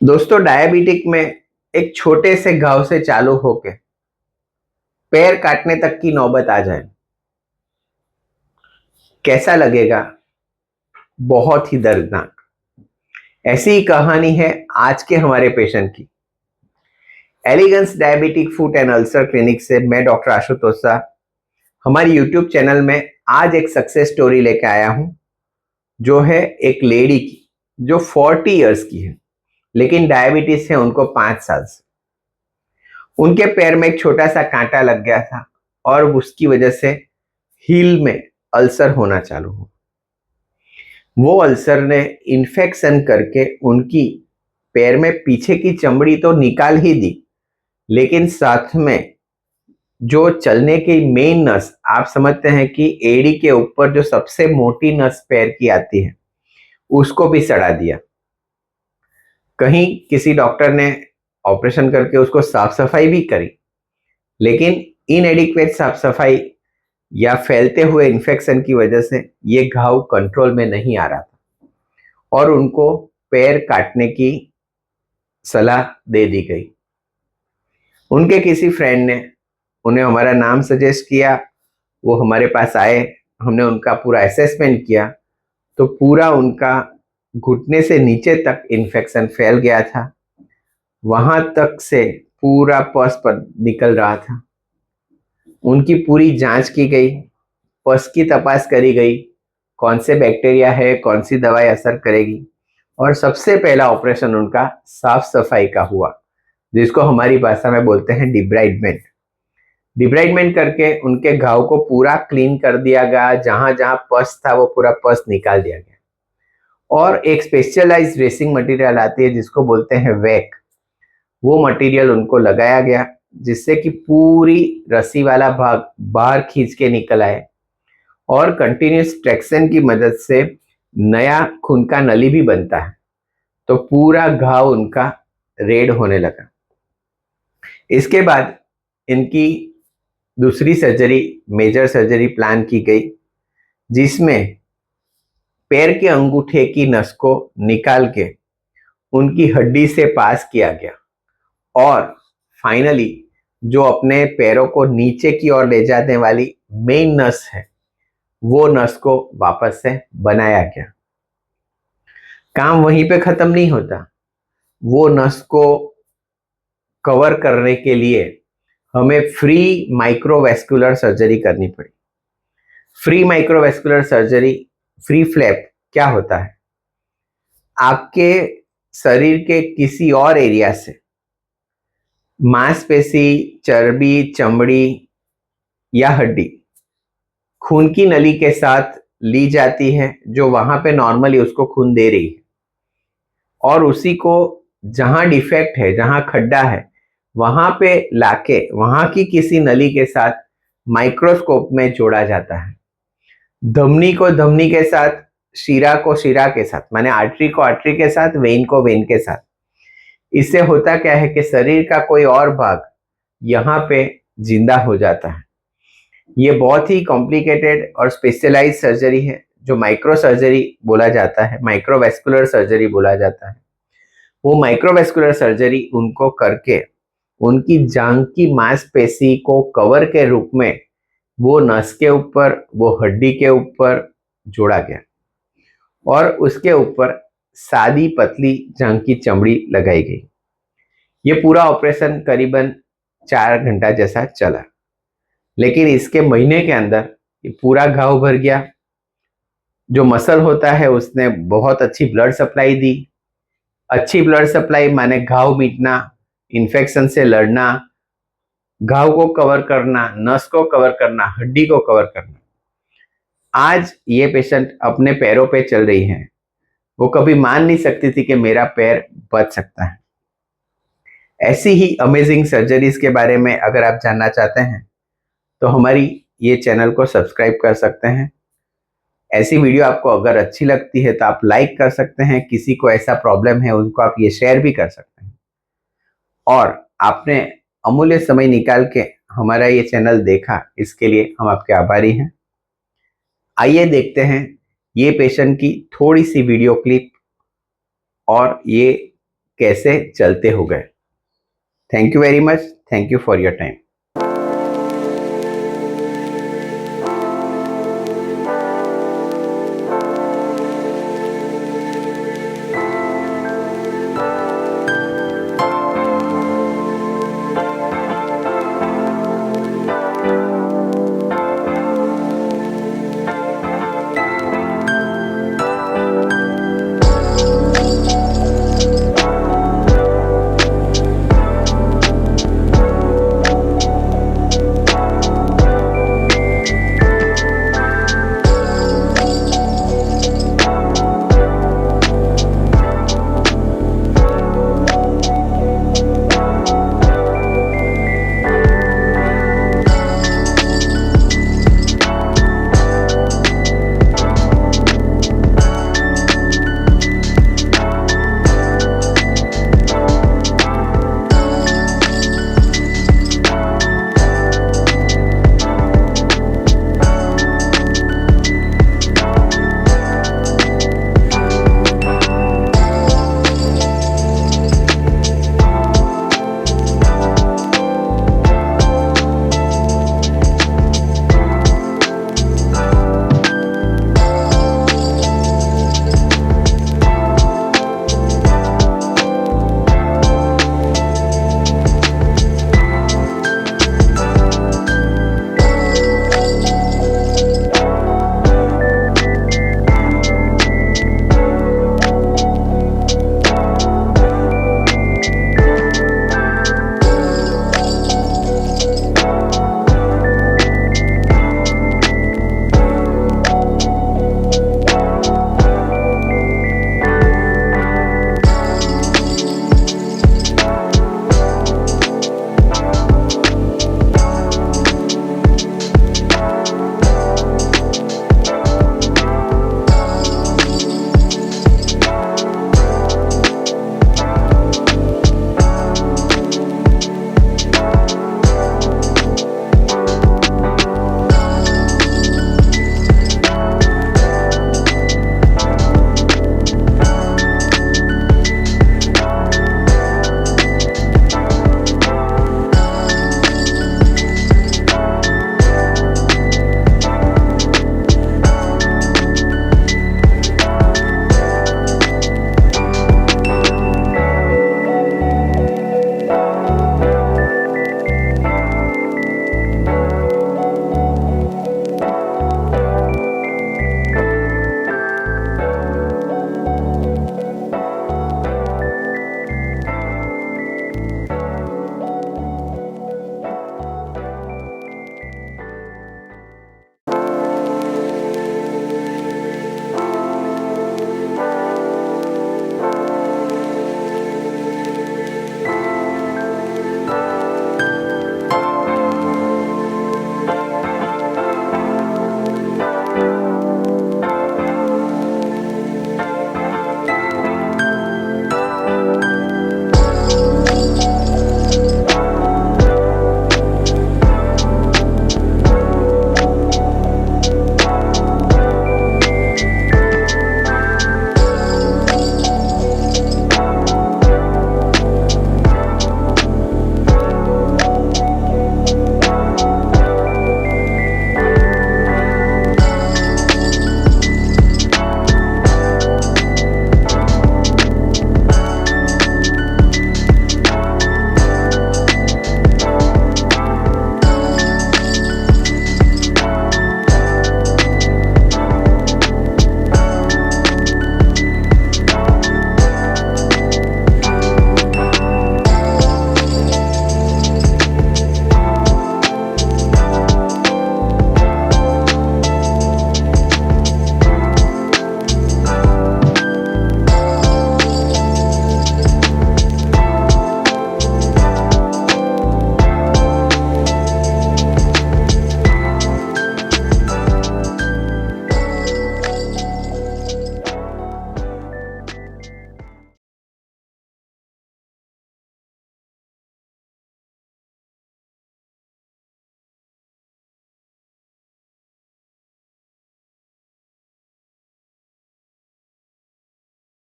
दोस्तों, डायबिटिक में एक छोटे से घाव से चालू होके पैर काटने तक की नौबत आ जाए, कैसा लगेगा? बहुत ही दर्दनाक। ऐसी ही कहानी है आज के हमारे पेशेंट की। Elegance diabetic foot and ulcer clinic से मैं डॉक्टर आशुतोष शाह हमारी यूट्यूब चैनल में आज एक सक्सेस स्टोरी लेके आया हूं, जो है एक लेडी की जो 40 इयर्स की है, लेकिन डायबिटीज है उनको 5 साल से। उनके पैर में एक छोटा सा कांटा लग गया था और उसकी वजह से हील में अल्सर होना चालू हुआ। वो अल्सर ने इन्फेक्शन करके उनकी पैर में पीछे की चमड़ी तो निकाल ही दी, लेकिन साथ में जो चलने की मेन नस, आप समझते हैं कि एड़ी के ऊपर जो सबसे मोटी नस पैर की आती है, उसको भी सड़ा दिया। कहीं किसी डॉक्टर ने ऑपरेशन करके उसको साफ सफाई भी करी, लेकिन इनएडिक्वेट साफ सफाई या फैलते हुए इन्फेक्शन की वजह से ये घाव कंट्रोल में नहीं आ रहा था और उनको पैर काटने की सलाह दे दी गई। उनके किसी फ्रेंड ने उन्हें हमारा नाम सजेस्ट किया, वो हमारे पास आए, हमने उनका पूरा असेसमेंट किया तो पूरा उनका घुटने से नीचे तक इन्फेक्शन फैल गया था। वहां तक से पूरा पस पर निकल रहा था। उनकी पूरी जांच की गई, पस की तपास करी गई, कौन से बैक्टीरिया है, कौन सी दवाई असर करेगी, और सबसे पहला ऑपरेशन उनका साफ सफाई का हुआ, जिसको हमारी भाषा में बोलते हैं डिब्राइडमेंट। डिब्राइडमेंट करके उनके घाव को पूरा क्लीन कर दिया गया, जहां जहां पस था वो पूरा पस निकाल दिया गया और एक स्पेशलाइज्ड ड्रेसिंग मटेरियल आती है जिसको बोलते हैं वैक, वो मटेरियल उनको लगाया गया, जिससे कि पूरी रस्सी वाला भाग बाहर खींच के निकल आए और कंटिन्यूस ट्रैक्शन की मदद से नया खून का नली भी बनता है, तो पूरा घाव उनका रेड होने लगा। इसके बाद इनकी दूसरी सर्जरी, मेजर सर्जरी प्लान की गई, जिसमें पैर के अंगूठे की नस को निकाल के उनकी हड्डी से पास किया गया और फाइनली जो अपने पैरों को नीचे की ओर ले जाने वाली मेन नस है, वो नस को वापस से बनाया गया। काम वहीं पे खत्म नहीं होता, वो नस को कवर करने के लिए हमें फ्री माइक्रोवेस्कुलर सर्जरी करनी पड़ी। Free microvascular surgery, free flap क्या होता है? आपके शरीर के किसी और एरिया से मांसपेशी, चर्बी, चमड़ी या हड्डी खून की नली के साथ ली जाती है, जो वहां पे नॉर्मली उसको खून दे रही है, और उसी को जहां डिफेक्ट है, जहां खड्डा है, वहां पे लाके वहां की किसी नली के साथ माइक्रोस्कोप में जोड़ा जाता है। धमनी को धमनी के साथ, शिरा को शिरा के साथ, माने आर्टरी को आर्टरी के साथ, वेन को वेन के साथ। इससे होता क्या है कि शरीर का कोई और भाग यहाँ पे जिंदा हो जाता है। ये बहुत ही कॉम्प्लिकेटेड और स्पेशलाइज्ड सर्जरी है, जो माइक्रो सर्जरी बोला जाता है, माइक्रोवेस्कुलर सर्जरी बोला जाता है। वो माइक्रोवेस्कुलर सर्जरी उनको करके उनकी जांघ की मांसपेशी को कवर के रूप में वो नस के ऊपर, वो हड्डी के ऊपर जोड़ा गया और उसके ऊपर सादी पतली जांघ की चमड़ी लगाई गई। ये पूरा ऑपरेशन करीबन 4 घंटा जैसा चला, लेकिन इसके महीने के अंदर ये पूरा घाव भर गया। जो मसल होता है उसने बहुत अच्छी ब्लड सप्लाई दी। अच्छी ब्लड सप्लाई माने घाव मिटना, इन्फेक्शन से लड़ना, घाव को कवर करना, नस को कवर करना, हड्डी को कवर करना। आज ये पेशेंट अपने पैरों पे चल रही है। वो कभी मान नहीं सकती थी कि मेरा पैर बच सकता है। ऐसी ही अमेजिंग सर्जरीज के बारे में अगर आप जानना चाहते हैं तो हमारी ये चैनल को सब्सक्राइब कर सकते हैं। ऐसी वीडियो आपको अगर अच्छी लगती है तो आप लाइक कर सकते हैं, किसी को ऐसा प्रॉब्लम है उनको आप ये शेयर भी कर सकते हैं। और आपने अमूल्य समय निकाल के हमारा ये चैनल देखा, इसके लिए हम आपके आभारी हैं। आइए देखते हैं ये पेशेंट की थोड़ी सी वीडियो क्लिप और ये कैसे चलते हो गए। Thank you very much, thank you for your time.